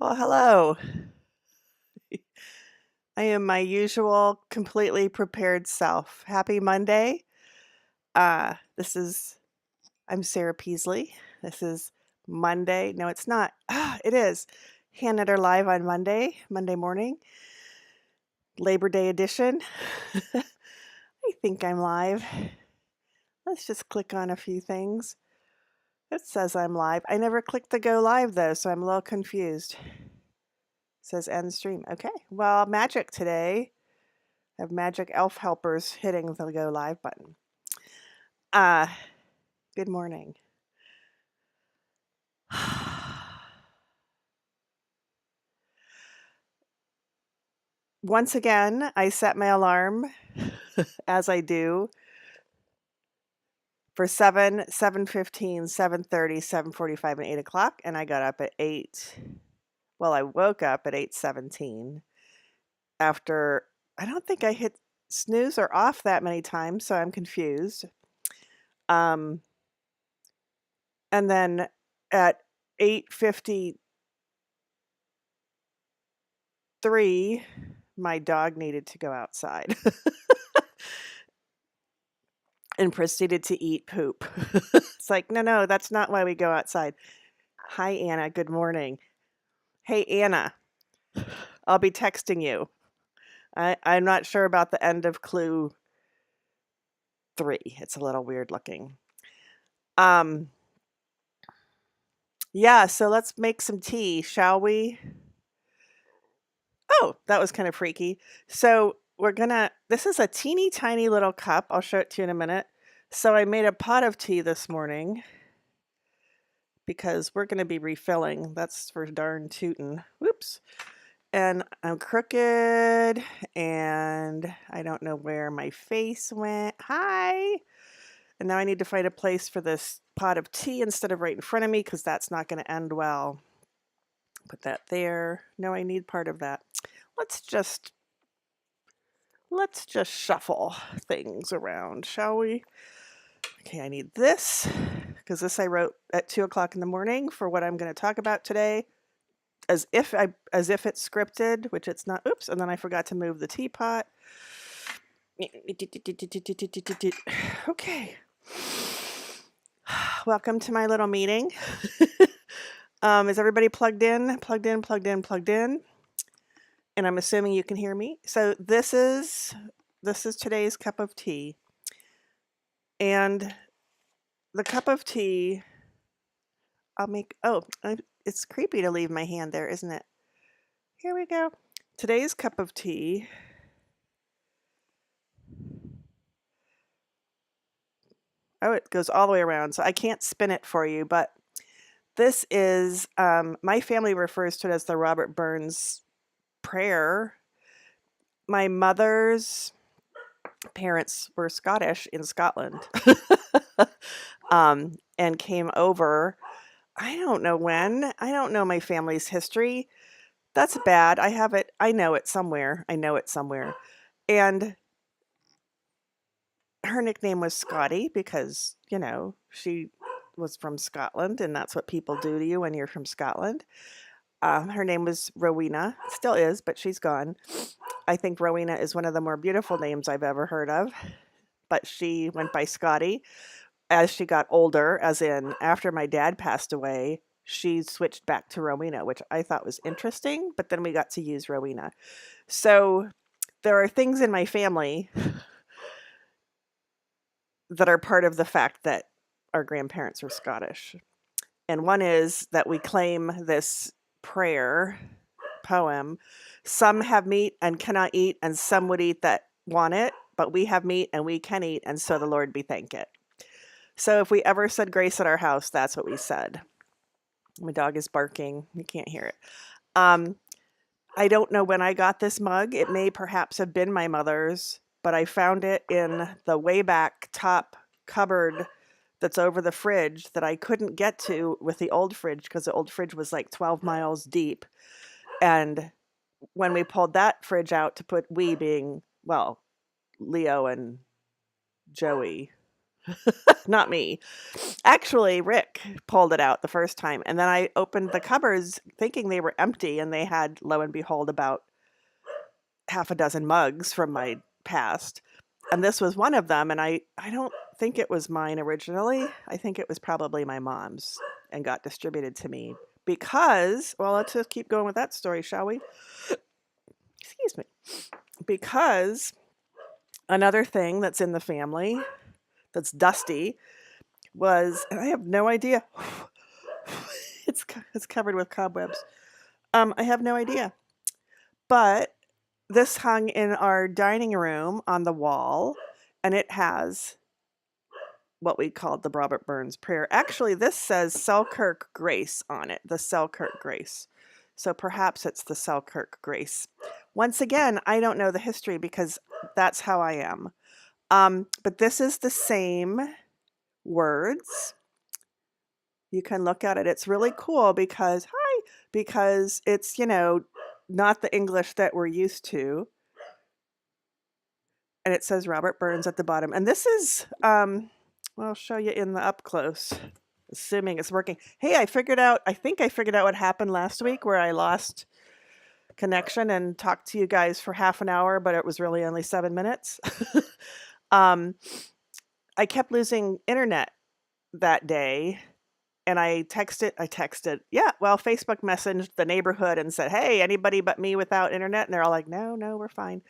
Well, hello. I am my usual completely prepared self. Happy Monday. This is I'm Sarah Peasley. This is Monday. No, it's not. It is. Hannah live on Monday morning, Labor Day edition. I think I'm live. Let's just click on a few things. It says I'm live. I never clicked the go live though, so I'm a little confused. It says end stream. Okay. Well, magic today. I have magic elf helpers hitting the go live button. Uh, Good morning. Once again, I set my alarm as I do for 7, 7:15, 7:30, 7:45, and 8 o'clock. And I got up at 8. Well, I woke up at 8:17 after I don't think I hit snooze or off that many times, so I'm confused. And then at 8:53, my dog needed to go outside and proceeded to eat poop. It's like, no, that's not why we go outside. Hi, Anna. Good morning. Hey, Anna, I'll be texting you. I'm not sure about the end of clue 3. It's a little weird looking. Yeah, so let's make some tea, shall we? Oh, that was kind of freaky. So this is a teeny tiny little cup. I'll show it to you in a minute. So I made a pot of tea this morning because we're gonna be refilling. That's for darn tootin'. Whoops. And I'm crooked and I don't know where my face went. Hi. And now I need to find a place for this pot of tea instead of right in front of me because that's not going to end well. Put that there. No, I need part of that. Let's just shuffle things around, shall we? Okay, I need this because this I wrote at 2 o'clock in the morning for what I'm going to talk about today. As if it's scripted, which it's not. Oops, and then I forgot to move the teapot. Okay. Welcome to my little meeting. Is everybody plugged in? Plugged in? And I'm assuming you can hear me. So this is today's cup of tea. And the cup of tea it's creepy to leave my hand there, isn't it? Here we go. Today's cup of tea it goes all the way around, so I can't spin it for you, but this is, my family refers to it as the Robert Burns prayer. My mother's parents were Scottish in Scotland and came over. I don't know when. I don't know my family's history. That's bad. I know it somewhere. And her nickname was Scotty because, she was from Scotland and that's what people do to you when you're from Scotland. Her name was Rowena, still is, but she's gone. I think Rowena is one of the more beautiful names I've ever heard of, but she went by Scotty. As she got older, as in after my dad passed away, she switched back to Rowena, which I thought was interesting, but then we got to use Rowena. So there are things in my family that are part of the fact that our grandparents were Scottish. And one is that we claim this prayer poem. Some have meat and cannot eat, and some would eat that want it, but we have meat and we can eat, and so the Lord be thank it. So if we ever said grace at our house, that's what we said. My dog is barking. You can't hear it. I don't know when I got this mug. It may perhaps have been my mother's, but I found it in the way back top cupboard that's over the fridge that I couldn't get to with the old fridge because the old fridge was like 12 miles deep. And when we pulled that fridge out to put we being, well, Leo and Joey, Not me. Actually, Rick pulled it out the first time, and then I opened the cupboards thinking they were empty, and they had, lo and behold, about half a dozen mugs from my past. And this was one of them, and I don't think it was mine originally. I think it was probably my mom's and got distributed to me because, well, let's just keep going with that story, shall we? Excuse me. Because another thing that's in the family that's dusty was, and I have no idea. It's covered with cobwebs. I have no idea. But this hung in our dining room on the wall, and it has what we called the Robert Burns prayer. Actually, this says Selkirk Grace on it, the Selkirk Grace. So perhaps it's the Selkirk Grace. Once again, I don't know the history because that's how I am. But this is the same words. You can look at it. It's really cool because it's, not the English that we're used to. And it says Robert Burns at the bottom. And this is, well, I'll show you in the up close, assuming it's working. Hey, I think I figured out what happened last week where I lost connection and talked to you guys for half an hour, but it was really only 7 minutes. I kept losing internet that day. And I texted, Facebook messaged the neighborhood and said, hey, anybody but me without internet? And they're all like, no, we're fine.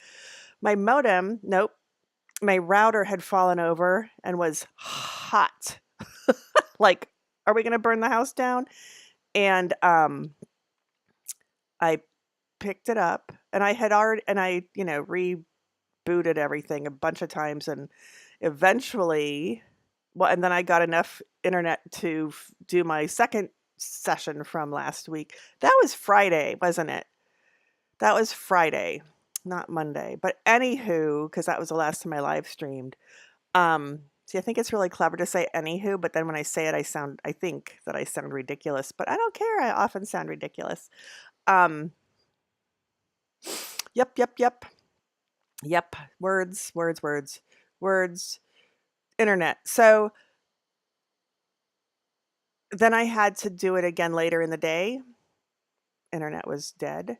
My modem, nope. My router had fallen over and was hot. Like, are we going to burn the house down? And I picked it up and I rebooted everything a bunch of times. And eventually, and then I got enough internet to do my second session from last week. That was Friday, wasn't it? That was Friday, not Monday. But anywho, because that was the last time I live streamed. See, I think it's really clever to say anywho, but then when I say it, I think that I sound ridiculous, but I don't care. I often sound ridiculous. Yep. Words. Internet. So then I had to do it again later in the day. Internet was dead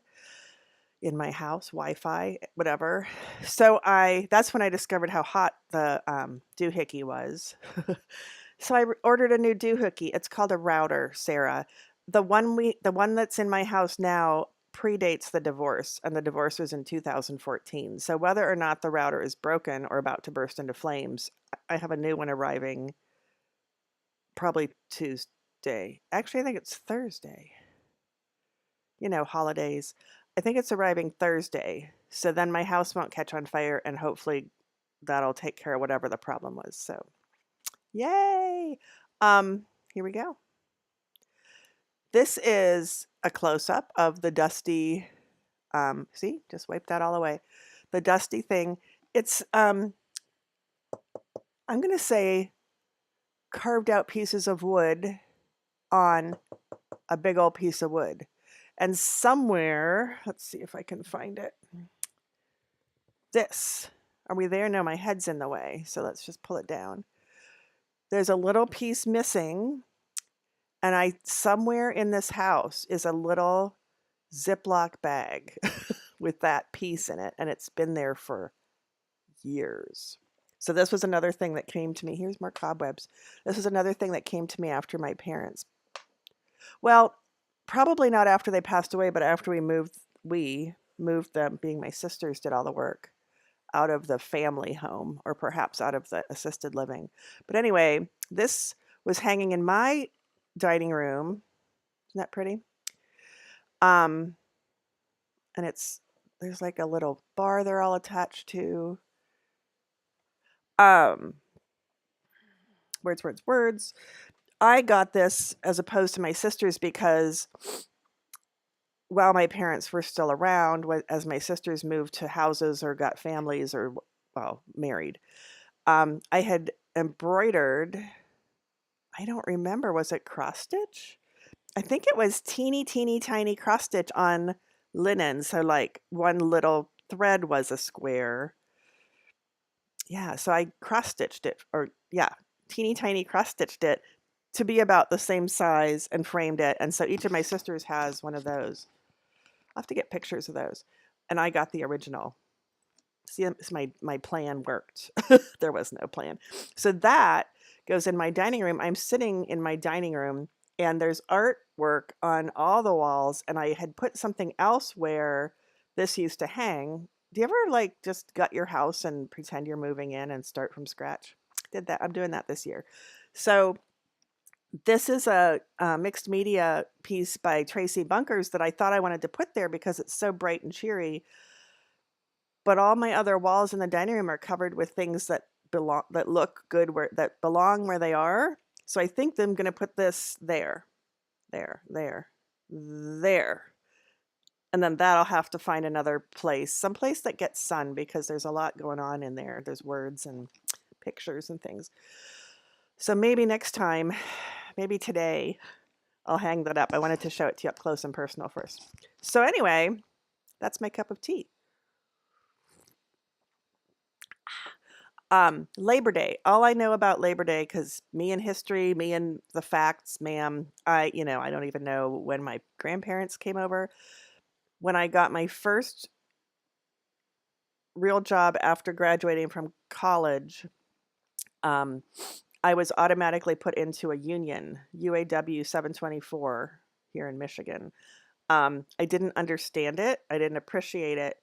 in my house, Wi-Fi, whatever. So that's when I discovered how hot the doohickey was. So I ordered a new doohickey. It's called a router, Sarah. The one that's in my house now predates the divorce, and the divorce was in 2014. So whether or not the router is broken or about to burst into flames, I have a new one arriving probably Tuesday. Actually, I think it's Thursday. Holidays. I think it's arriving Thursday. So then my house won't catch on fire, and hopefully that'll take care of whatever the problem was. So yay! Here we go. This is a close-up of the dusty, see, just wipe that all away. The dusty thing. It's, I'm going to say carved out pieces of wood on a big old piece of wood. And somewhere, let's see if I can find it. Are we there? No, my head's in the way. So let's just pull it down. There's a little piece missing. And somewhere in this house is a little Ziploc bag with that piece in it. And it's been there for years. So this was another thing that came to me. Here's more cobwebs. This is another thing that came to me after my parents. Well, probably not after they passed away, but after we moved them, being my sisters, did all the work out of the family home, or perhaps out of the assisted living. But anyway, this was hanging in my dining room. Isn't that pretty? And there's like a little bar they're all attached to. Words. I got this as opposed to my sisters because while my parents were still around, as my sisters moved to houses or got families or, well, married, I had embroidered, I don't remember, was it cross stitch? I think it was teeny tiny cross stitch on linen. So like one little thread was a square. Yeah, so I cross stitched it, teeny tiny cross stitched it to be about the same size and framed it. And so each of my sisters has one of those. I'll have to get pictures of those. And I got the original. See, my plan worked. There was no plan. So that goes in my dining room. I'm sitting in my dining room and there's artwork on all the walls. And I had put something else where this used to hang. Do you ever like just gut your house and pretend you're moving in and start from scratch? Did that. I'm doing that this year. So this is a mixed media piece by Tracy Bunkers that I thought I wanted to put there because it's so bright and cheery. But all my other walls in the dining room are covered with things that look good, that belong where they are. So I think I'm going to put this there, there, there, there. And then that'll have to find another place, someplace that gets sun, because there's a lot going on in there. There's words and pictures and things. So maybe next time, maybe today, I'll hang that up. I wanted to show it to you up close and personal first. So anyway, that's my cup of tea. Labor Day. All I know about Labor Day, because me and history, me and the facts, ma'am, I don't even know when my grandparents came over. When I got my first real job after graduating from college, I was automatically put into a union, UAW 724 here in Michigan. I didn't understand it. I didn't appreciate it.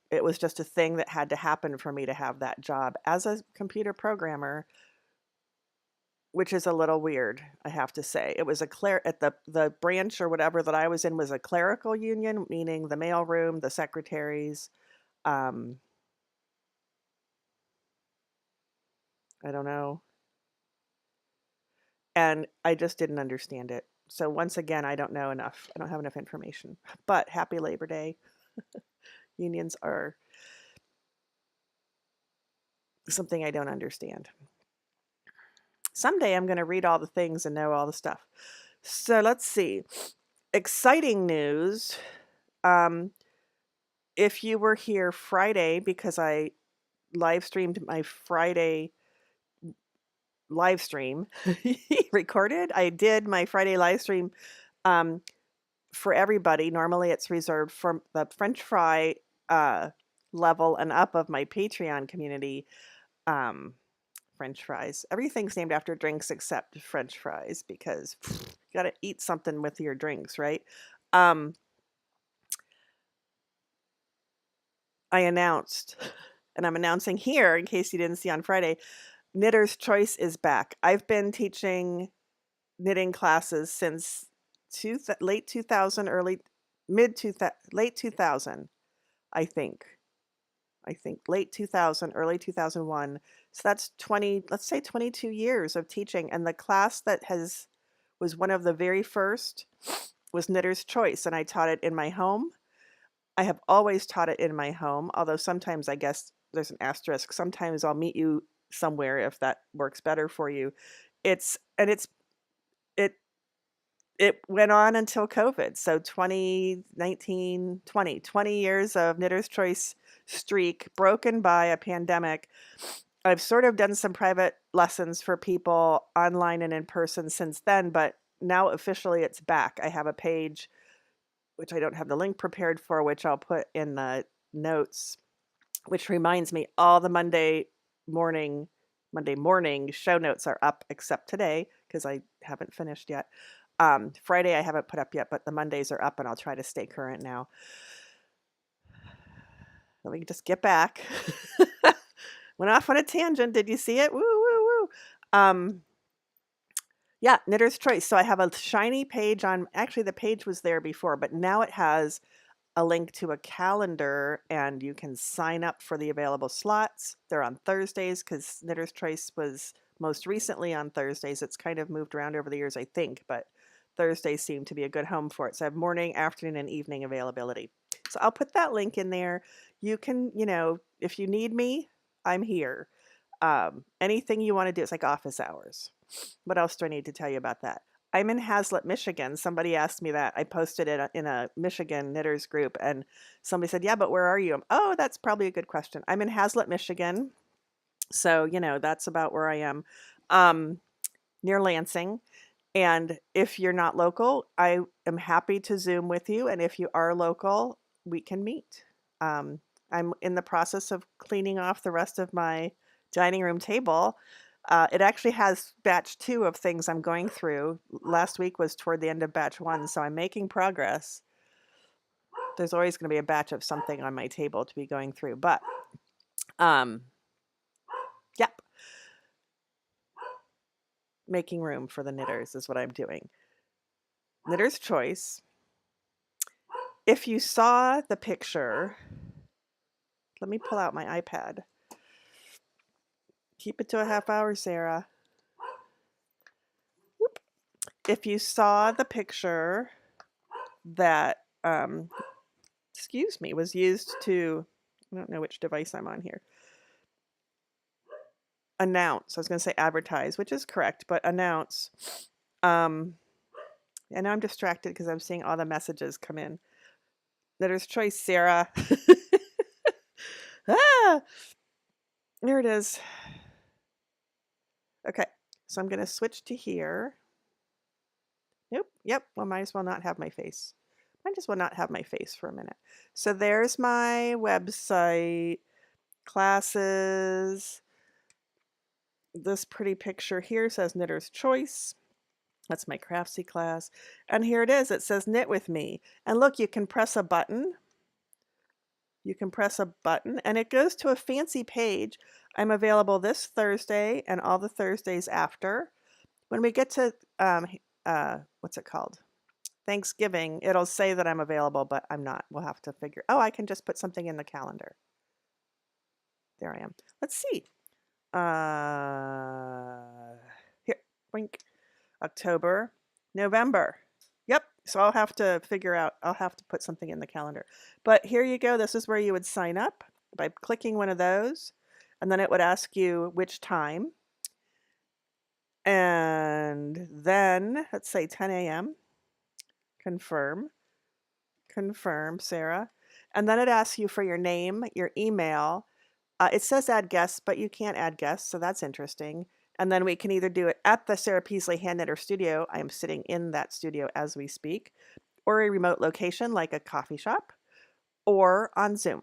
It was just a thing that had to happen for me to have that job as a computer programmer, which is a little weird, I have to say. It was at the branch or whatever that I was in was a clerical union, meaning the mailroom, the secretaries. I don't know. And I just didn't understand it. So once again, I don't know enough. I don't have enough information. But happy Labor Day. Unions are something I don't understand. Someday I'm going to read all the things and know all the stuff. So let's see. Exciting news. If you were here Friday, because I live streamed my Friday live stream recorded. I did my Friday live stream for everybody. Normally it's reserved for the French fry level and up of my Patreon community. French fries. Everything's named after drinks except French fries, because you got to eat something with your drinks, right? I announced, and I'm announcing here in case you didn't see on Friday, Knitter's Choice is back. I've been teaching knitting classes since late 2000, late 2000, I think late 2000, early 2001. So that's let's say 22 years of teaching. And the class that was one of the very first was Knitter's Choice. And I taught it in my home. I have always taught it in my home, although sometimes I guess there's an asterisk. Sometimes I'll meet you somewhere if that works better for you. It went on until COVID. So 2019, 20 years of Knitter's Choice streak broken by a pandemic. I've sort of done some private lessons for people online and in person since then, but now officially it's back. I have a page, which I don't have the link prepared for, which I'll put in the notes, which reminds me all the Monday morning show notes are up except today because I haven't finished yet. Friday I haven't put up yet, but the Mondays are up and I'll try to stay current now. Let me just get back. Went off on a tangent. Did you see it? Woo, woo, woo. Yeah, Knitter's Choice. So I have a shiny page actually the page was there before, but now it has a link to a calendar and you can sign up for the available slots. They're on Thursdays because Knitter's Choice was most recently on Thursdays. It's kind of moved around over the years, I think, but Thursdays seem to be a good home for it. So I have morning, afternoon, and evening availability. So I'll put that link in there. You can, if you need me, I'm here. Anything you want to do, it's like office hours. What else do I need to tell you about that? I'm in Hazlet, Michigan. Somebody asked me that. I posted it in a Michigan knitters group and somebody said, yeah, but where are you? Oh, that's probably a good question. I'm in Hazlet, Michigan. So, that's about where I am. Um, Near Lansing. And if you're not local, I am happy to Zoom with you. And if you are local, we can meet. Um, I'm in the process of cleaning off the rest of my dining room table. It actually has batch 2 of things I'm going through. Last week was toward the end of batch 1, so I'm making progress. There's always going to be a batch of something on my table to be going through, but yep, making room for the knitters is what I'm doing. Knitter's Choice. If you saw the picture, let me pull out my iPad. Keep it to a half hour, Sarah. Whoop. If you saw the picture that, was used to, I don't know which device I'm on here, announce. I was going to say advertise, which is correct, but announce. And now I'm distracted because I'm seeing all the messages come in. Knitter's Choice, Sarah. Ah, there it is. Okay, so I'm going to switch to here. Nope. Yep. Well, might as well not have my face. Might as well not have my face for a minute. So there's my website, classes. This pretty picture here says Knitter's Choice. That's my Craftsy class. And here it is. It says Knit with Me. And look, you can press a button. You can press a button and it goes to a fancy page. I'm available this Thursday and all the Thursdays after. When we get to, what's it called? Thanksgiving, it'll say that I'm available, but I'm not. We'll have to figure. Oh, I can just put something in the calendar. There I am. Let's see. Here, blink. October, November. Yep. So I'll have to figure out. I'll have to put something in the calendar. But here you go. This is where you would sign up by clicking one of those, and then it would ask you which time. And then let's say 10 a.m. Confirm, Sarah. And then it asks you for your name, your email. It says add guests, but you can't add guests, so that's interesting. And then we can either do it at the Sarah Peasley Hand Knitter Studio. I am sitting in that studio as we speak, or a remote location like a coffee shop, or on Zoom.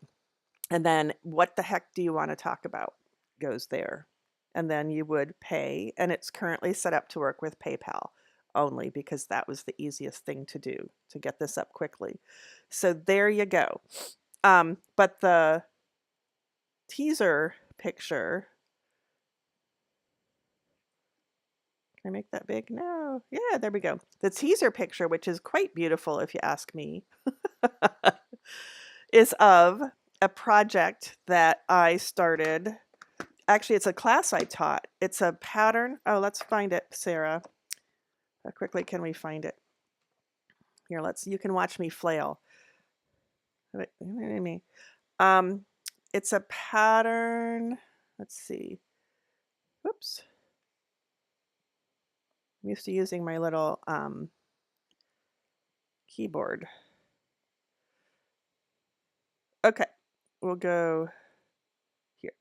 And then what the heck do you want to talk about goes there. And then you would pay, and it's currently set up to work with PayPal only because that was the easiest thing to do to get this up quickly. So there you go. But the teaser picture, can I make that big? No. Yeah, there we go. The teaser picture, which is quite beautiful if you ask me, is of a project that I started. Actually, it's a class I taught. It's a pattern. Oh, let's find it, Sarah. How quickly can we find it? Here, you can watch me flail. It's a pattern. Let's see. Whoops. I'm used to using my little keyboard. Okay, we'll go here.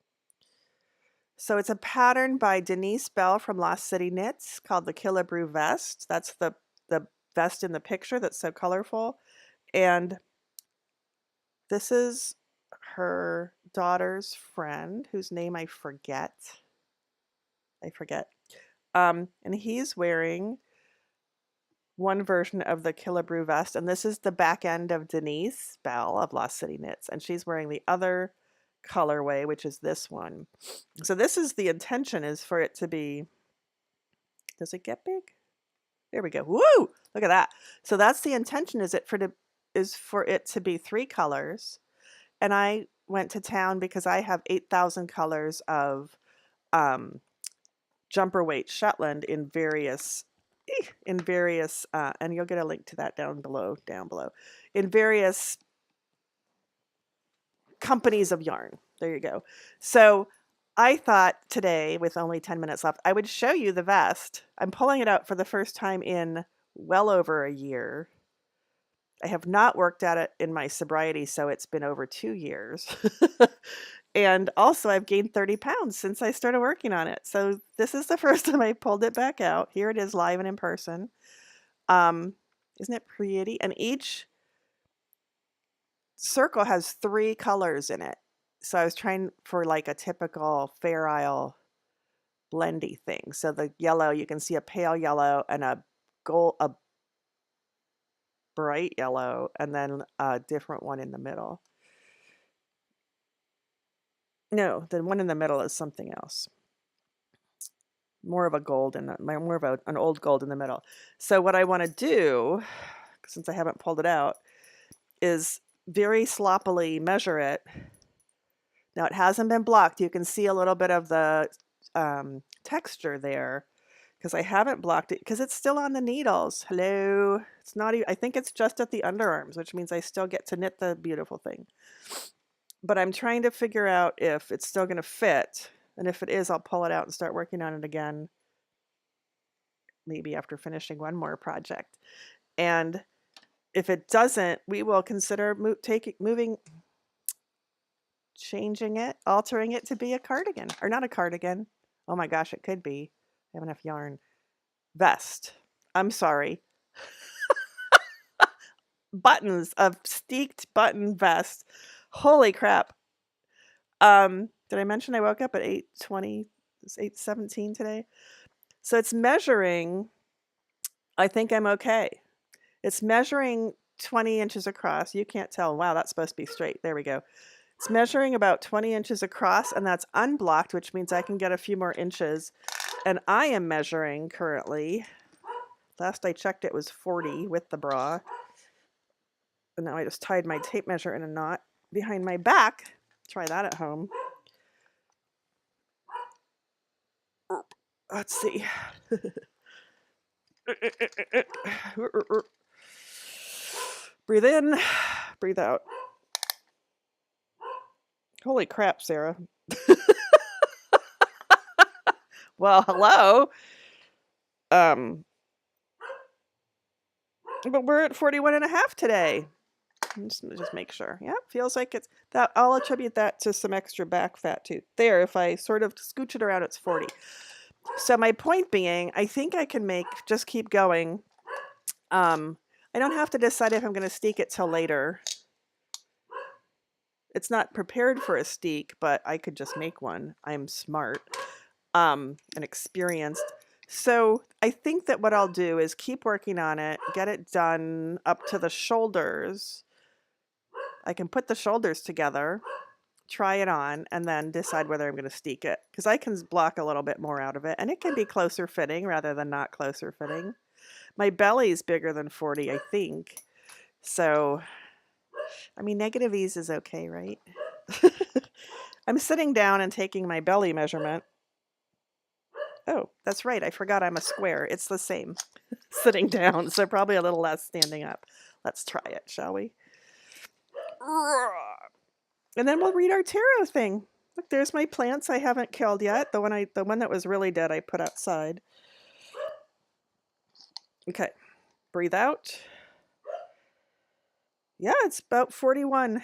So it's a pattern by Denise Bell from Lost City Knits called the Killabrew Vest. That's the vest in the picture that's so colorful. And this is her daughter's friend, whose name I forget. And he's wearing one version of the Killabrew vest, and this is the back end of Denise Bell of Lost City Knits, and she's wearing the other colorway, which is this one. So this is the intention, is for it to be, does it get big? There we go. Woo! Look at that. So that's the intention, is for it to be 3 colors. And I went to town because I have 8,000 colors of jumper weight Shetland in various, and you'll get a link to that down below, in various companies of yarn. There you go. So I thought today, with only 10 minutes left, I would show you the vest. I'm pulling it out for the first time in well over a year. I have not worked at it in my sobriety, so it's been over 2 years. And also, I've gained 30 pounds since I started working on it. So this is the first time I pulled it back out. Here it is live and in person. Um, isn't it pretty? And each circle has 3 colors in it. So I was trying for like a typical Fair Isle blendy thing. So the yellow, you can see a pale yellow and a bright yellow, and then a different one in the middle. No, the one in the middle is something else. More of a gold and more of an old gold in the middle. So what I want to do, since I haven't pulled it out, is very sloppily measure it. Now it hasn't been blocked. You can see a little bit of the texture there because I haven't blocked it because it's still on the needles. Hello. It's not even, I think it's just at the underarms, which means I still get to knit the beautiful thing. But I'm trying to figure out if it's still going to fit. And if it is, I'll pull it out and start working on it again. Maybe after finishing one more project. And if it doesn't, we will consider changing it, altering it to be a cardigan. Or not a cardigan. Oh my gosh, it could be. I have enough yarn. Vest. I'm sorry. Buttons, a steeked button vest. Holy crap. Did I mention I woke up at 8:20? It's 8:17 today. So it's measuring, I think I'm okay. It's measuring 20 inches across. You can't tell. Wow, that's supposed to be straight. There we go. It's measuring about 20 inches across, and that's unblocked, which means I can get a few more inches. And I am measuring currently, last I checked it was 40 with the bra. And now I just tied my tape measure in a knot behind my back. Try that at home. Let's see. Breathe in, breathe out. Holy crap, Sarah. Well, hello. But we're at 41 and a half today. Just make sure. Yeah, feels like it's that. I'll attribute that to some extra back fat too. There, if I sort of scooch it around, it's 40. So my point being, I think I can just keep going. I don't have to decide if I'm going to steek it till later. It's not prepared for a steek, but I could just make one. I'm smart and experienced. So I think that what I'll do is keep working on it, get it done up to the shoulders. I can put the shoulders together, try it on, and then decide whether I'm going to steek it. Because I can block a little bit more out of it, and it can be closer fitting rather than not closer fitting. My belly's bigger than 40, I think. So, I mean, negative ease is okay, right? I'm sitting down and taking my belly measurement. Oh, that's right. I forgot I'm a square. It's the same sitting down, so probably a little less standing up. Let's try it, shall we? And then we'll read our tarot thing. Look, there's my plants I haven't killed yet. The one that was really dead I put outside. Okay. Breathe out. Yeah, it's about 41.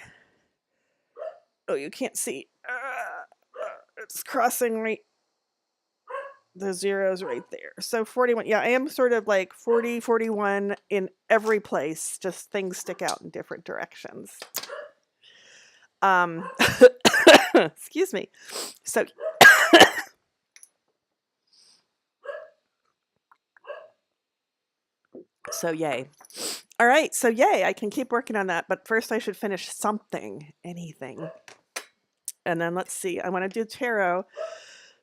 Oh, you can't see. It's crossing right. The zeros right there. So 41. Yeah, I am sort of like 40, 41 in every place. Just things stick out in different directions. Excuse me. So yay. All right, so yay, I can keep working on that, but first I should finish something, anything. And then let's see, I want to do tarot.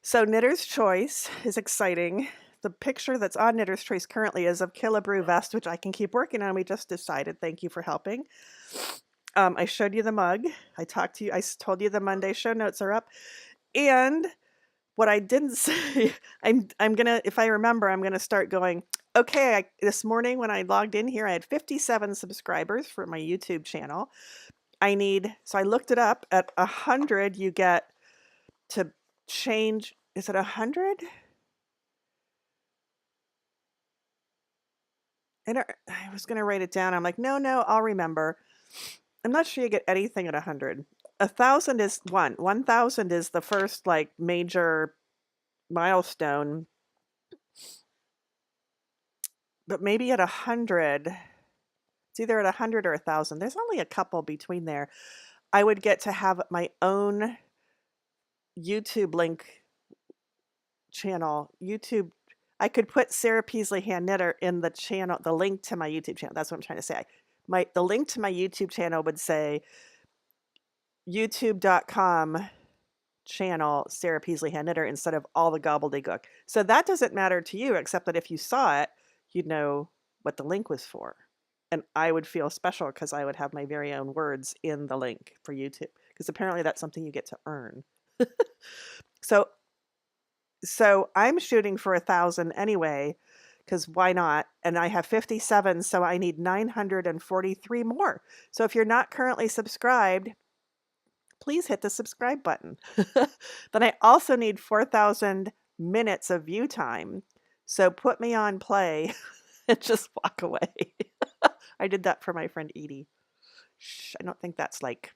So Knitter's Choice is exciting. The picture that's on Knitter's Choice currently is of Killebrew Vest, which I can keep working on. We just decided. Thank you for helping. I showed you the mug. I told you the Monday show notes are up. And what I didn't say, I'm gonna, if I remember, I'm gonna start going, okay, this morning when I logged in here, I had 57 subscribers for my YouTube channel. So I looked it up. At 100, you get to change, is it 100? I was going to write it down. I'm like, no, I'll remember. I'm not sure you get anything at 100. 1,000 is 1,000 is the first like major milestone, but maybe at 100, it's either at 100 or 1,000. There's only a couple between there. I would get to have my own YouTube link channel. YouTube, I could put Sarah Peasley Hand Knitter in the channel, the link to my YouTube channel. That's what I'm trying to say. The link to my YouTube channel would say youtube.com channel Sarah Peasley Hand Knitter instead of all the gobbledygook. So that doesn't matter to you, except that if you saw it, you'd know what the link was for. And I would feel special because I would have my very own words in the link for YouTube, because apparently that's something you get to earn. So I'm shooting for 1,000 anyway, because why not? And I have 57, so I need 943 more. So if you're not currently subscribed, please hit the subscribe button. Then I also need 4,000 minutes of view time. So put me on play and just walk away. I did that for my friend Edie. Shh, I don't think that's like,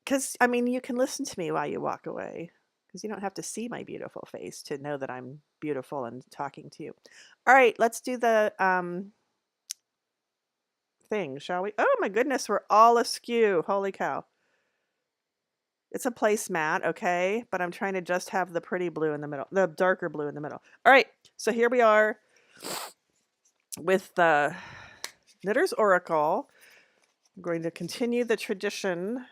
because I mean, you can listen to me while you walk away, because you don't have to see my beautiful face to know that I'm beautiful and talking to you. All right, let's do the thing, shall we? Oh my goodness, we're all askew. Holy cow. It's a placemat, okay? But I'm trying to just have the pretty blue in the middle, the darker blue in the middle. All right, so here we are with the Knitter's Oracle. I'm going to continue the tradition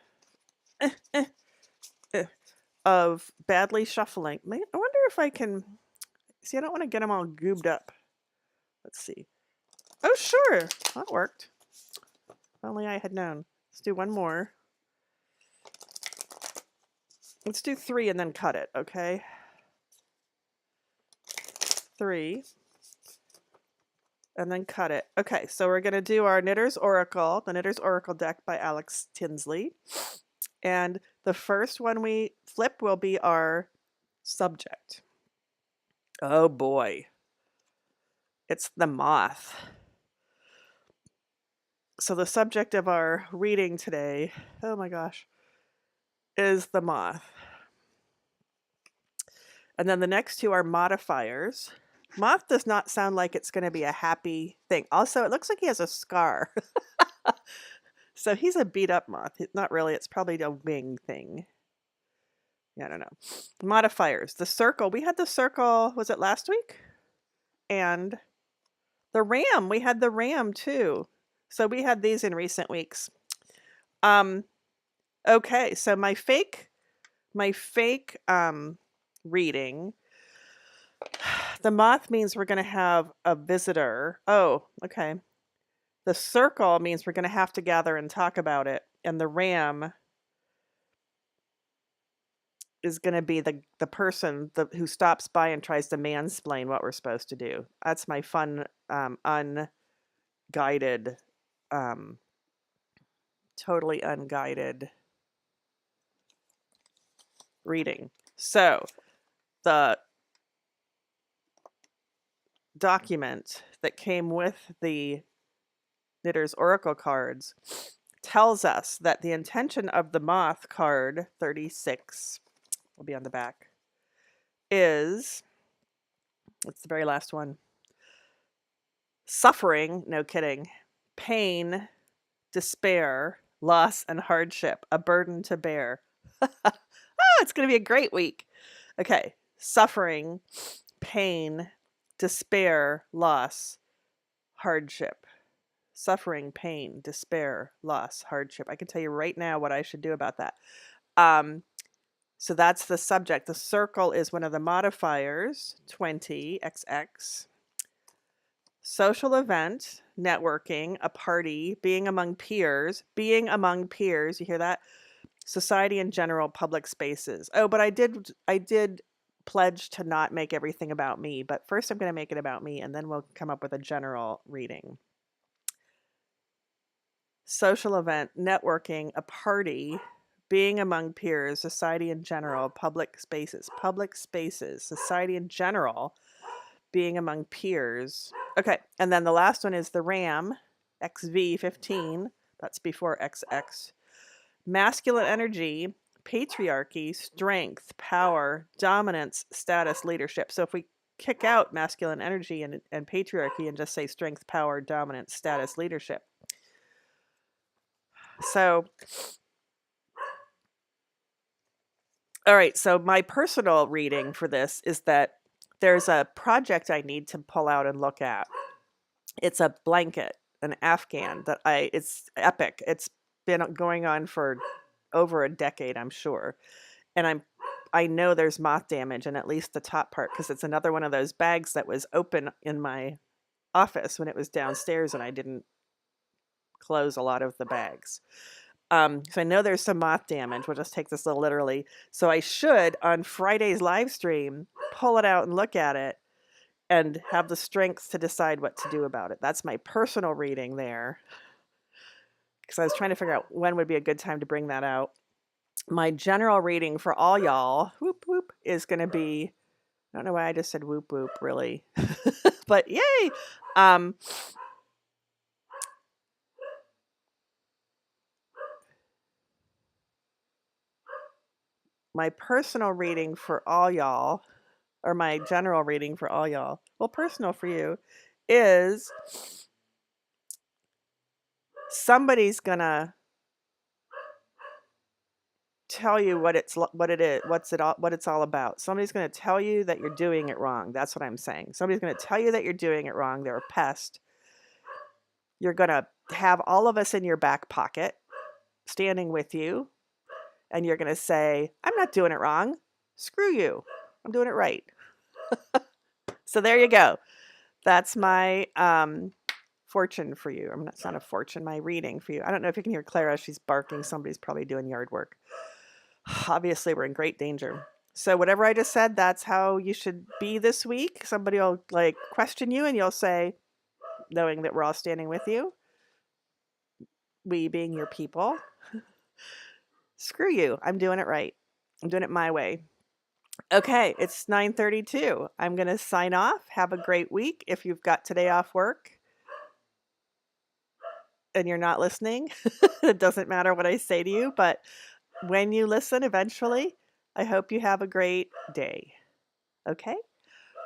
of badly shuffling. I wonder if I can, see, I don't want to get them all goobed up. Let's see. Oh, sure, that worked. If only I had known. Let's do one more. Let's do 3 and then cut it, okay? 3. And then cut it. Okay, so we're going to do our Knitter's Oracle, the Knitter's Oracle deck by Alex Tinsley. And the first one we flip will be our subject. Oh boy. It's the moth. So the subject of our reading today, oh my gosh, is the moth. And then the next two are modifiers. Moth does not sound like it's going to be a happy thing. Also, it looks like he has a scar. So he's a beat up moth. Not really. It's probably a wing thing. Yeah, I don't know. Modifiers. The circle. We had the circle, was it last week? And the ram. We had the ram too. So we had these in recent weeks. Okay, so my fake reading, the moth means we're going to have a visitor. Oh, okay. The circle means we're going to have to gather and talk about it. And the ram is going to be the person who stops by and tries to mansplain what we're supposed to do. That's my fun, unguided, totally unguided reading. So the document that came with the Knitter's Oracle cards tells us that the intention of the moth card 36 will be on the back is, it's the very last one, suffering, no kidding, pain, despair, loss, and hardship, a burden to bear. Oh, it's going to be a great week. Okay, suffering, pain, despair, loss, hardship. Suffering, pain, despair, loss, hardship. I can tell you right now what I should do about that. So that's the subject. The circle is one of the modifiers, 20, XX. Social event, networking, a party, being among peers, you hear that? Society in general, public spaces. Oh, but I did pledge to not make everything about me, but first I'm going to make it about me and then we'll come up with a general reading. Social event, networking, a party, being among peers, society in general, public spaces, society in general, being among peers. Okay, and then the last one is the RAM, XV15, that's before XX. masculine energy, patriarchy, strength, power, dominance, status, leadership. So if we kick out masculine energy and patriarchy and just say strength, power, dominance, status, leadership. So, all right. So my personal reading for this is that there's a project I need to pull out and look at. It's a blanket, an Afghan it's epic. It's been going on for over a decade, I'm sure. And I know there's moth damage in at least the top part because it's another one of those bags that was open in my office when it was downstairs and I didn't close a lot of the bags. So I know there's some moth damage. We'll just take this a little literally. So I should, on Friday's live stream, pull it out and look at it and have the strength to decide what to do about it. That's my personal reading there. Because I was trying to figure out when would be a good time to bring that out. My general reading for all y'all, whoop whoop, is going to be, I don't know why I just said whoop whoop, really. But yay! My personal reading for all y'all, or my general reading for all y'all, well, personal for you, is somebody's gonna tell you what it is, what it's all about. Somebody's gonna tell you that you're doing it wrong. That's what I'm saying. Somebody's gonna tell you that you're doing it wrong. They're a pest. You're gonna have all of us in your back pocket, standing with you, and you're gonna say, "I'm not doing it wrong. Screw you. I'm doing it right." So there you go. That's my fortune for you. It's not a fortune, my reading for you. I don't know if you can hear Clara. She's barking. Somebody's probably doing yard work. Obviously, we're in great danger. So whatever I just said, that's how you should be this week. Somebody will question you and you'll say, knowing that we're all standing with you, we being your people, screw you. I'm doing it right. I'm doing it my way. Okay, it's 9:32. I'm going to sign off. Have a great week. If you've got today off work and you're not listening, it doesn't matter what I say to you, but when you listen eventually, I hope you have a great day. Okay?